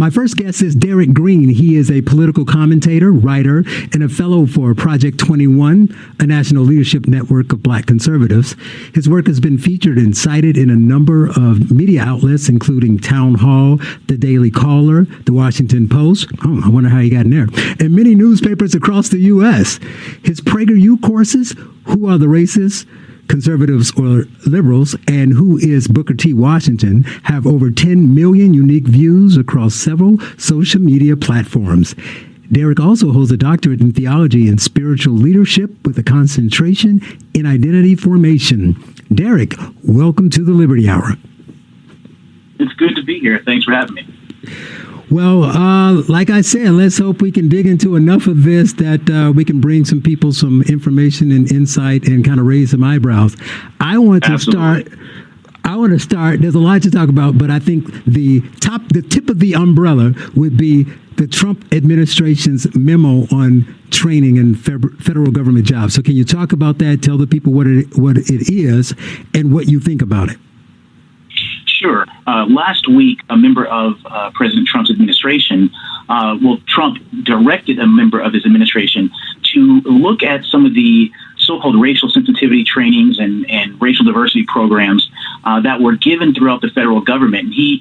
My first guest is Derryck Green. He is a political commentator, writer, and a fellow for Project 21, a national leadership network of Black conservatives. His work has been featured and cited in a number of media outlets, including Town Hall, The Daily Caller, The Washington Post. Oh, I wonder how he got in there. And many newspapers across the U.S. His PragerU courses, Who Are the Racists? Conservatives or liberals, and Who is Booker T. Washington, have over 10 million unique views across several social media platforms. Derryck also holds a doctorate in theology and spiritual leadership with a concentration in identity formation. Derryck, welcome to the Liberty Hour. It's good to be here. Thanks for having me. Well, like I said, let's hope we can dig into enough of this that we can bring some people some information and insight and kind of raise some eyebrows. I want to start. There's a lot to talk about, but I think the tip of the umbrella would be the Trump administration's memo on training and federal government jobs. So can you talk about that? Tell the people what it is and what you think about it. Sure. Last week, a member of President Trump's administration, Trump directed a member of his administration to look at some of the so-called racial sensitivity trainings and racial diversity programs that were given throughout the federal government. He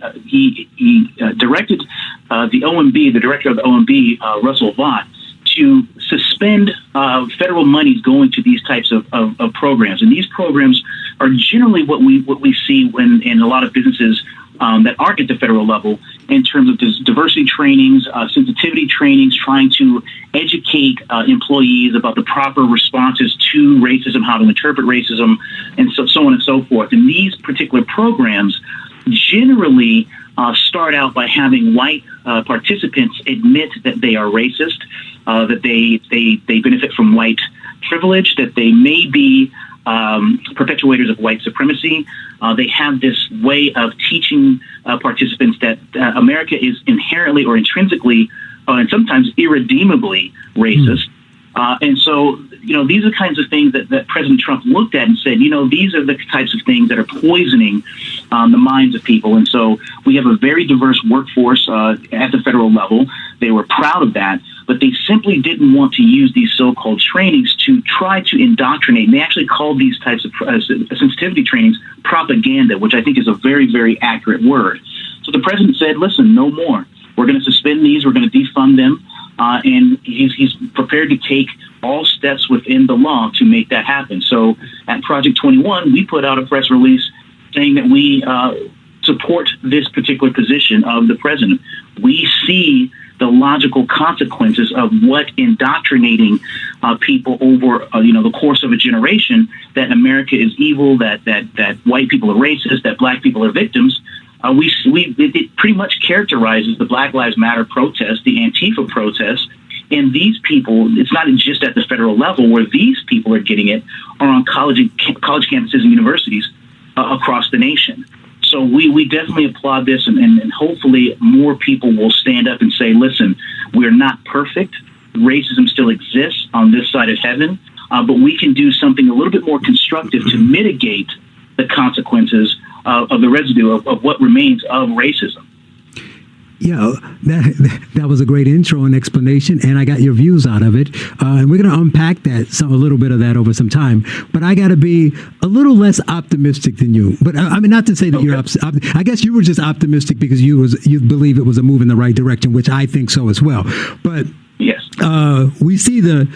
directed the OMB, the director of the OMB, Russell Vought, to suspend federal monies going to these types of programs. And these programs are generally what we see when in a lot of businesses that aren't at the federal level in terms of diversity trainings, sensitivity trainings, trying to educate employees about the proper responses to racism, how to interpret racism, and so on and so forth. And these particular programs generally start out by having white participants admit that they are racist, that they benefit from white privilege, that they may be perpetuators of white supremacy. They have this way of teaching participants that America is inherently or intrinsically and sometimes irredeemably racist. And so, these are the kinds of things that President Trump looked at and said, these are the types of things that are poisoning the minds of people. And so we have a very diverse workforce at the federal level. They were proud of that, but they simply didn't want to use these so-called trainings to try to indoctrinate. And they actually called these types of sensitivity trainings propaganda, which I think is a very, very accurate word. So the president said, listen, no more. We're going to suspend these. We're going to defund them. And he's prepared to take all steps within the law to make that happen. So at Project 21, we put out a press release saying that we support this particular position of the president. We see the logical consequences of what indoctrinating people over the course of a generation, that America is evil, that white people are racist, that black people are victims. It pretty much characterizes the Black Lives Matter protest, the Antifa protest, and these people, it's not just at the federal level where these people are getting it, are on college campuses and universities across the nation. So we definitely applaud this, and hopefully more people will stand up and say, listen, we're not perfect. Racism still exists on this side of heaven, but we can do something a little bit more constructive to mitigate the consequences of the residue of what remains of racism. Yeah, that was a great intro and explanation, and I got your views out of it. And we're going to unpack a little bit of that over some time. But I got to be a little less optimistic than you. But I mean, not to say that you're. I guess you were just optimistic because you believe it was a move in the right direction, which I think so as well. But yes, we see the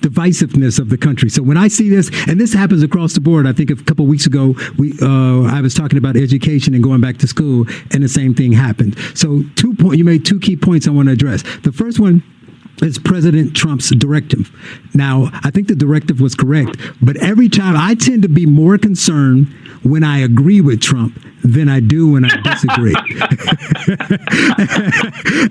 divisiveness of the country. So when I see this, and this happens across the board, I think a couple of weeks ago, I was talking about education and going back to school, and the same thing happened. So you made two key points I want to address. The first one is President Trump's directive. Now, I think the directive was correct, but every time I tend to be more concerned when I agree with Trump than I do when I disagree.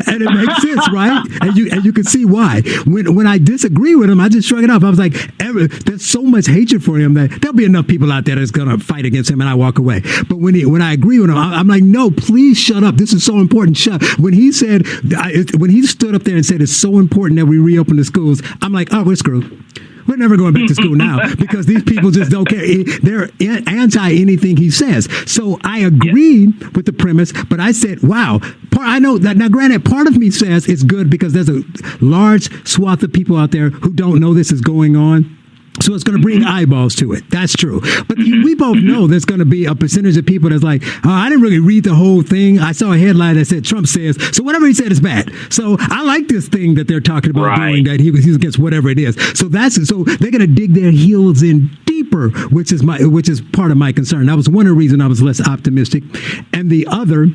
And it makes sense, right? And you can see why. When I disagree with him, I just shrug it off. I was like, there's so much hatred for him that there'll be enough people out there that's going to fight against him, and I walk away. But when I agree with him, I'm like, no, please shut up. This is so important. Shut. When he stood up there and said it's so important that we reopen the schools, I'm like, oh, we're screwed. We're never going back to school now because these people just don't care. They're anti anything he says. So I agree with the premise, but I said, wow, I know that now, granted, part of me says it's good because there's a large swath of people out there who don't know this is going on. So it's going to bring eyeballs to it. That's true. But we both know there's going to be a percentage of people that's like, oh, I didn't really read the whole thing. I saw a headline that said Trump says, so whatever he said is bad. So I like this thing that they're talking about doing, that he's against whatever it is. So they're going to dig their heels in deeper, which is part of my concern. That was one of the reasons I was less optimistic. And the other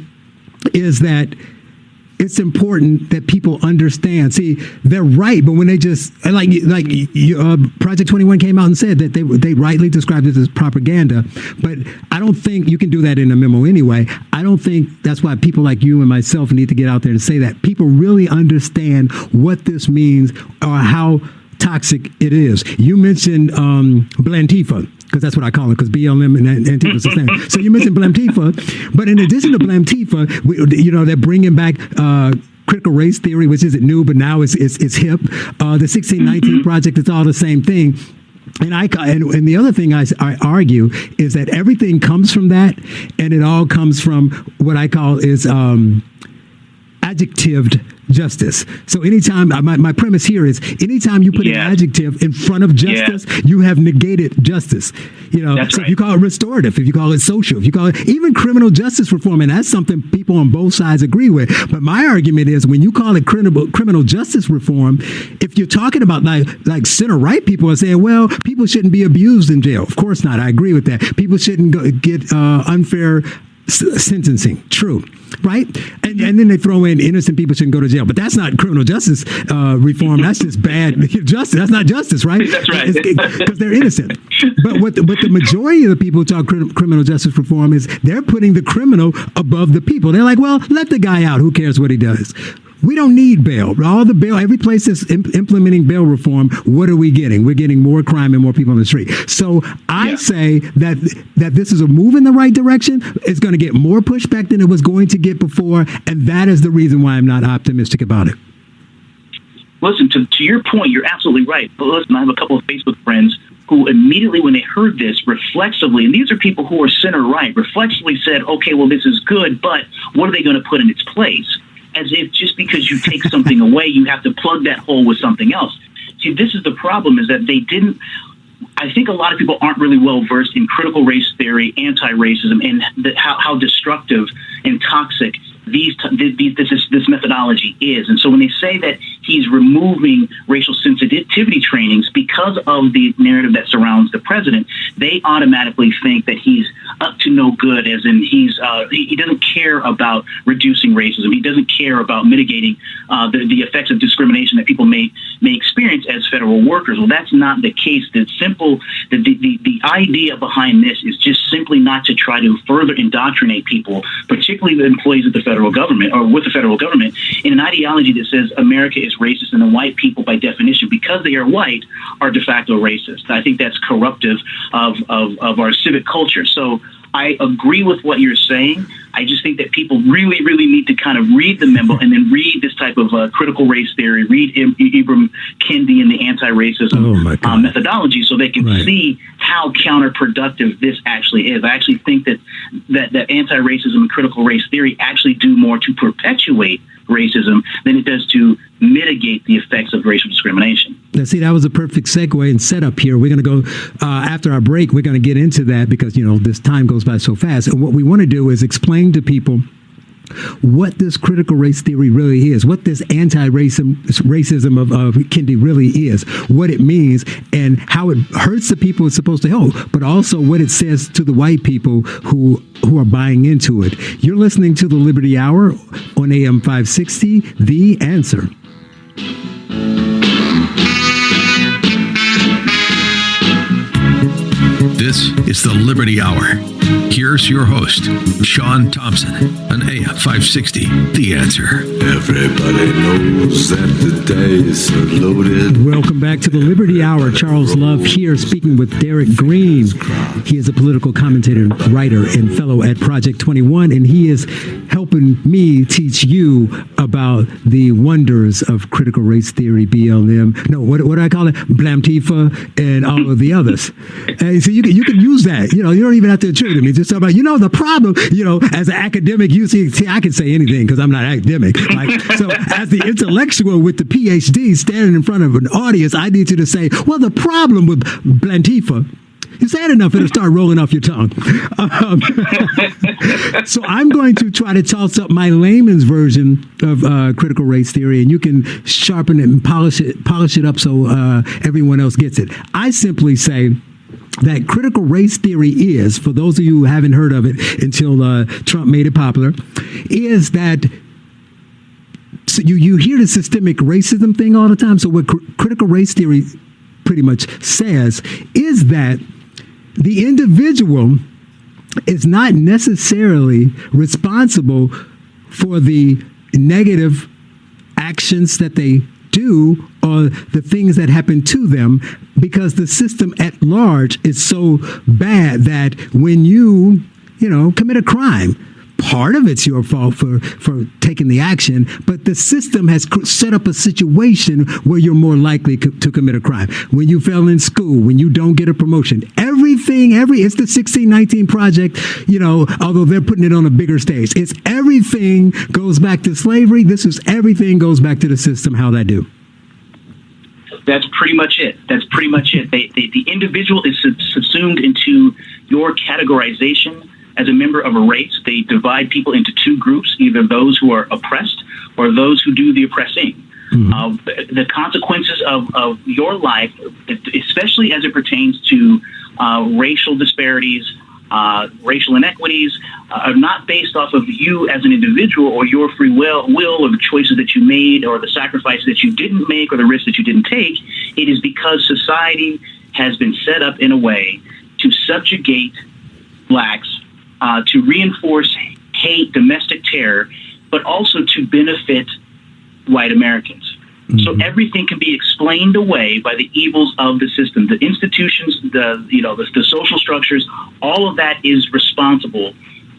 is that it's important that people understand. See, they're right, but when they just Project 21 came out and said that they rightly described it as propaganda, but I don't think you can do that in a memo anyway. I don't think that's why people like you and myself need to get out there to say that. People really understand what this means or how toxic it is. You mentioned Blantifa, because that's what I call it, because BLM and Antifa is the same. So you mentioned Blantifa, but in addition to Blantifa, they're bringing back critical race theory, which isn't new, but now it's hip. The 1619 Project, it's all the same thing. And the other thing I argue is that everything comes from that, and it all comes from what I call is adjectived justice. So anytime, my premise here is anytime you put an adjective in front of justice, you have negated justice. That's right. If you call it restorative, if you call it social, if you call it even criminal justice reform, and that's something people on both sides agree with. But my argument is when you call it criminal justice reform, if you're talking about like center right people are saying, well, people shouldn't be abused in jail. Of course not. I agree with that. People shouldn't get unfair sentencing. True. Right? And then they throw in innocent people shouldn't go to jail. But that's not criminal justice reform. That's just bad justice. That's not justice, right? That's right. Because they're innocent. But what the majority of the people who talk criminal justice reform is they're putting the criminal above the people. They're like, well, let the guy out. Who cares what he does? We don't need bail. All the bail, every place that's implementing bail reform, what are we getting? We're getting more crime and more people on the street. So I say that this is a move in the right direction. It's going to get more pushback than it was going to get before. And that is the reason why I'm not optimistic about it. Listen, to your point, you're absolutely right. But listen, I have a couple of Facebook friends who immediately when they heard this reflexively, and these are people who are center-right, reflexively said, okay, well, this is good, but what are they going to put in its place? As if just because you take something away, you have to plug that hole with something else. See, this is the problem, is that they didn't. I think a lot of people aren't really well versed in critical race theory, anti-racism, and how destructive and toxic this methodology is. And so when they say that he's removing racial sensitivity trainings because of the narrative that surrounds the president, they automatically think that he's up to no good, as in he doesn't care about reducing racism. He doesn't care about mitigating the effects of discrimination that people may experience as federal workers. Well, that's not the case. The idea behind this is just simply not to try to further indoctrinate people, particularly the employees of the federal government or with the federal government, in an ideology that says America is racist and the white people, by definition, because they are white, are de facto racist. I think that's corruptive of our civic culture. So I agree with what you're saying. I just think that people really, really need to kind of read the memo and then read this type of critical race theory, read Ibram Kendi and the anti-racism methodology, so they can see how counterproductive this actually is. I actually think that anti-racism and critical race theory actually do more to perpetuate racism than it does to mitigate the effects of racial discrimination. Now, see, that was a perfect segue and setup here. We're going to go after our break. We're going to get into that because, this time goes by so fast. And what we want to do is explain to people what this critical race theory really is, what this anti-racism of Kendi really is, what it means, and how it hurts the people it's supposed to help, but also what it says to the white people who are buying into it. You're listening to the Liberty Hour on AM 560, The Answer. This is the Liberty Hour. here's your host, Sean Thompson, on AM 560, The Answer. Everybody knows that the dice are loaded. Welcome back to the Liberty Hour. Charles Love here, speaking with Derryck Green. He is a political commentator, writer, and fellow at Project 21, and he is helping me teach you about the wonders of critical race theory, BLM. No, what do I call it? Blamtifa and all of the others. And so you can use that. You don't even have to attribute me. Just talk about, the problem, as an academic, you see, I can say anything because I'm not academic. So as the intellectual with the PhD standing in front of an audience, I need you to say, well, the problem with Blamtifa, you say it enough, it'll start rolling off your tongue. So I'm going to try to toss up my layman's version of critical race theory, and you can sharpen it and polish it up so everyone else gets it. I simply say that critical race theory is, for those of you who haven't heard of it until Trump made it popular, is that so you hear the systemic racism thing all the time. So what critical race theory pretty much says is that the individual is not necessarily responsible for the negative actions that they do or the things that happen to them, because the system at large is so bad that when you commit a crime, part of it's your fault for taking the action, but the system has set up a situation where you're more likely to commit a crime. When you fail in school, when you don't get a promotion, it's the 1619 Project, although they're putting it on a bigger stage. It's everything goes back to slavery. Everything goes back to the system. How'd I do? That's pretty much it. The individual is subsumed into your categorization as a member of a race. They divide people into two groups, either those who are oppressed or those who do the oppressing. Mm-hmm. The consequences of your life, especially as it pertains to racial disparities, racial inequities, are not based off of you as an individual or your free will or the choices that you made or the sacrifices that you didn't make or the risks that you didn't take. It is because society has been set up in a way to subjugate blacks, to reinforce hate, domestic terror, but also to benefit white Americans. Mm-hmm. So everything can be explained away by the evils of the system, the institutions, the social structures. All of that is responsible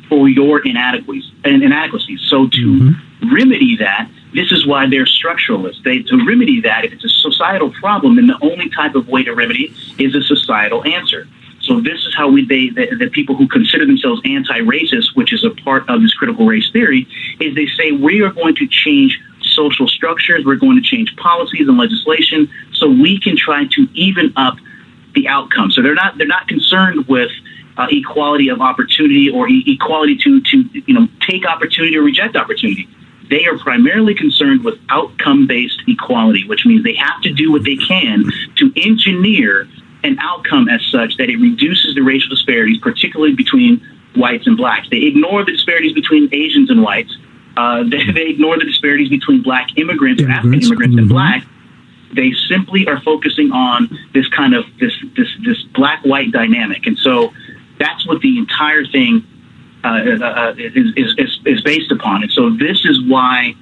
for your inadequacies. So to remedy that, this is why they're structuralists. To remedy that, if it's a societal problem, then the only type of way to remedy it is a societal answer. So this is how the people who consider themselves anti-racist, which is a part of this critical race theory, is they say we are going to change social structures, we're going to change policies and legislation so we can try to even up the outcome. So they're not concerned with equality of opportunity or equality to take opportunity or reject opportunity. They are primarily concerned with outcome-based equality, which means they have to do what they can to engineer an outcome as such that it reduces the racial disparities, particularly between whites and blacks. They ignore the disparities between Asians and whites. They ignore the disparities between black immigrants or African immigrants and black. They simply are focusing on this kind of this black-white dynamic, and so that's what the entire thing is based upon. And so this is why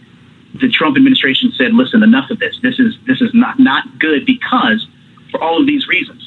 the Trump administration said, "Listen, enough of this. This is not good," because for all of these reasons.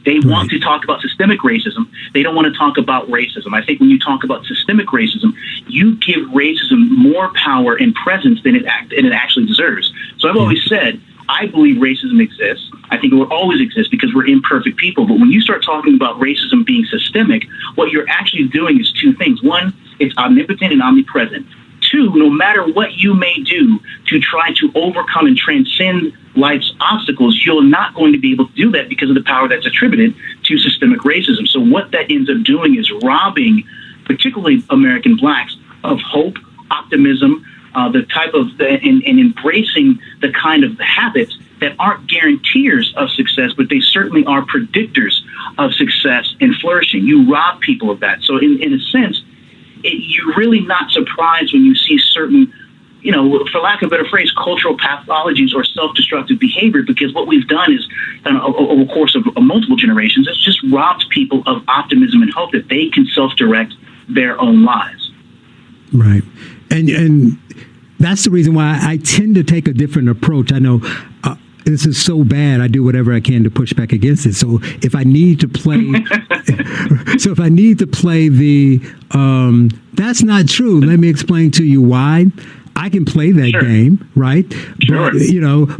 They want to talk about systemic racism. They don't want to talk about racism. I think when you talk about systemic racism, you give racism more power and presence than it actually deserves. So I've always said, I believe racism exists. I think it will always exist because we're imperfect people. But when you start talking about racism being systemic, what you're actually doing is two things. One, it's omnipotent and omnipresent. Two, no matter what you may do to try to overcome and transcend life's obstacles, you're not going to be able to do that because of the power that's attributed to systemic racism. So what that ends up doing is robbing, particularly American blacks, of hope, optimism, and embracing the kind of habits that aren't guarantors of success, but they certainly are predictors of success and flourishing. You rob people of that. So in a sense, you're really not surprised when you see certain for lack of a better phrase, cultural pathologies or self-destructive behavior, because what we've done is, over the course of multiple generations, it's just robbed people of optimism and hope that they can self-direct their own lives. Right. And that's the reason why I tend to take a different approach. I know this is so bad, I do whatever I can to push back against it. So if I need to play, that's not true, let me explain to you why. I can play that game, right? Sure.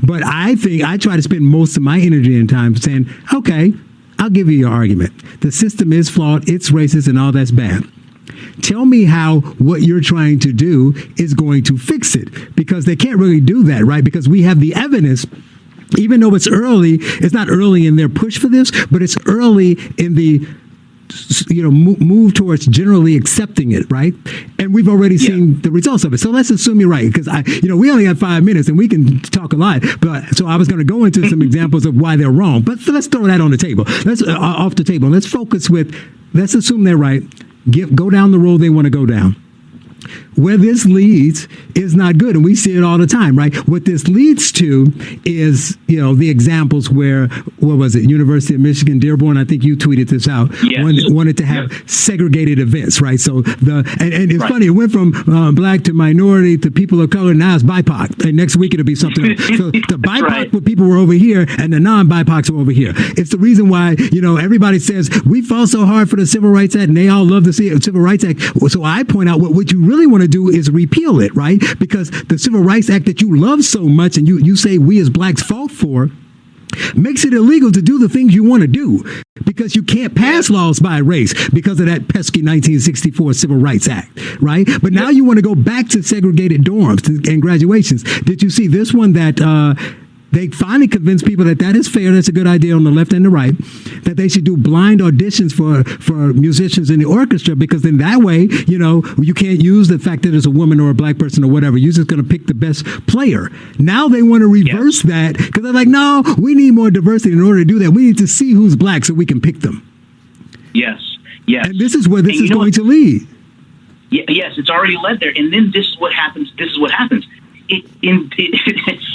But I think I try to spend most of my energy and time saying, okay, I'll give you your argument. The system is flawed, it's racist, and all that's bad. Tell me how what you're trying to do is going to fix it, because they can't really do that, right? Because we have the evidence. Even though it's early, it's not early in their push for this, but it's early in the move towards generally accepting it, right? And we've already seen the results of it. So let's assume you're right, because we only have 5 minutes and we can talk a lot. But so I was going to go into some examples of why they're wrong. But let's throw that on the table. Let's off the table. Let's focus with. Let's assume they're right. Go down the road they want to go down. Where this leads is not good, and we see it all the time, right? What this leads to is, the examples where, what was it, University of Michigan, Dearborn, I think you tweeted this out, wanted to have segregated events, right? So and it's funny, it went from black to minority to people of color, now it's BIPOC, and next week it'll be something else. So the BIPOC people were over here, and the non-BIPOCs are over here. It's the reason why, everybody says, we fought so hard for the Civil Rights Act, and they all love the Civil Rights Act. So I point out what you really want to do is repeal it, right? Because the Civil Rights Act that you love so much and you say we as blacks fought for makes it illegal to do the things you want to do, because you can't pass laws by race because of that pesky 1964 Civil Rights Act, right? But now you want to go back to segregated dorms and graduations. Did you see this one that they finally convinced people that is fair, that's a good idea on the left and the right, that they should do blind auditions for musicians in the orchestra, because then that way, you can't use the fact that it's a woman or a black person or whatever. You're just going to pick the best player. Now they want to reverse that, because they're like, no, we need more diversity. In order to do that, we need to see who's black so we can pick them. Yes. And this is where this is going to lead. Yes, it's already led there. And then this is what happens. It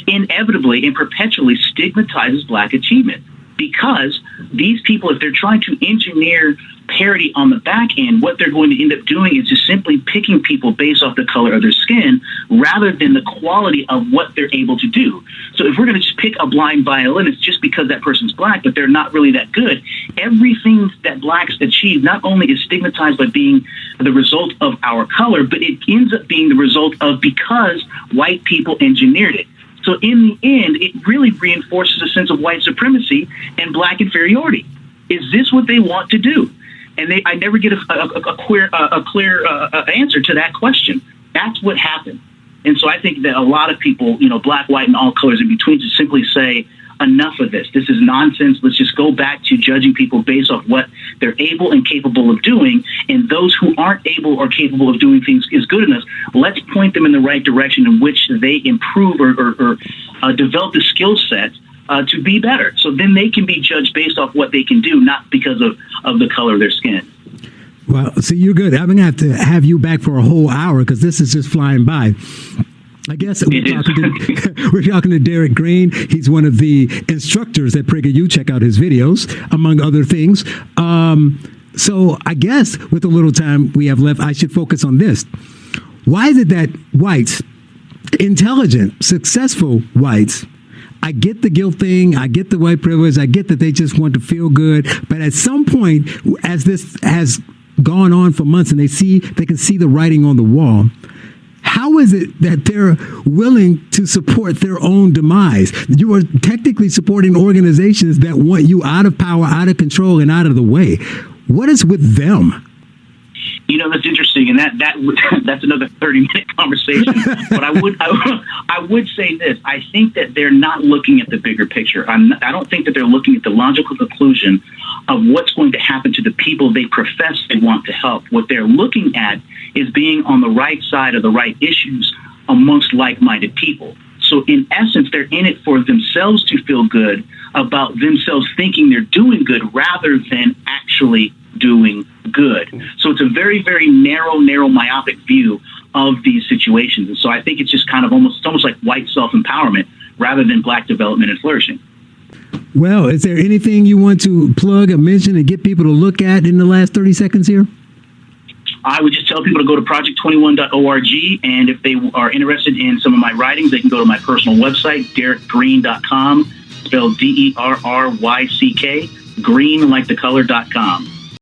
inevitably and perpetually stigmatizes black achievement, because these people, if they're trying to engineer parity on the back end, what they're going to end up doing is just simply picking people based off the color of their skin rather than the quality of what they're able to do. So if we're going to just pick a blind violinist just because that person's black, but they're not really that good, everything that blacks achieve not only is stigmatized by being the result of our color, but it ends up being the result of because white people engineered it. So in the end, it really reinforces a sense of white supremacy and black inferiority. Is this what they want to do? And I never get a clear answer to that question. That's what happened. And so I think that a lot of people, black, white, and all colors in between, just simply say, enough of this. This is nonsense. Let's just go back to judging people based off what they're able and capable of doing. And those who aren't able or capable of doing things is good enough. Let's point them in the right direction in which they improve or develop the skill set to be better. So then they can be judged based off what they can do, not because of the color of their skin. Well, see, you're good. I'm going to have you back for a whole hour, because this is just flying by. I guess we're talking to Derryck Green. He's one of the instructors at PragerU. Check out his videos, among other things. So I guess with the little time we have left, I should focus on this. Why is it that whites, intelligent, successful whites, I get the guilt thing, I get the white privilege, I get that they just want to feel good, but at some point, as this has gone on for months and they can see the writing on the wall, how is it that they're willing to support their own demise? You are technically supporting organizations that want you out of power, out of control, and out of the way. What is with them? That's interesting, and that's another 30-minute conversation. But I would say this: I think that they're not looking at the bigger picture. I don't think that they're looking at the logical conclusion of what's going to happen to the people they profess they want to help. What they're looking at is being on the right side of the right issues amongst like-minded people. So in essence, they're in it for themselves to feel good about themselves thinking they're doing good rather than actually doing good. So it's a very, very narrow, myopic view of these situations. And so I think it's just kind of almost like white self-empowerment rather than black development and flourishing. Well, is there anything you want to plug or mention and get people to look at in the last 30 seconds here? I would just tell people to go to project21.org, and if they are interested in some of my writings, they can go to my personal website, derryckgreen.com, spelled DERRYCK, green like the color.com.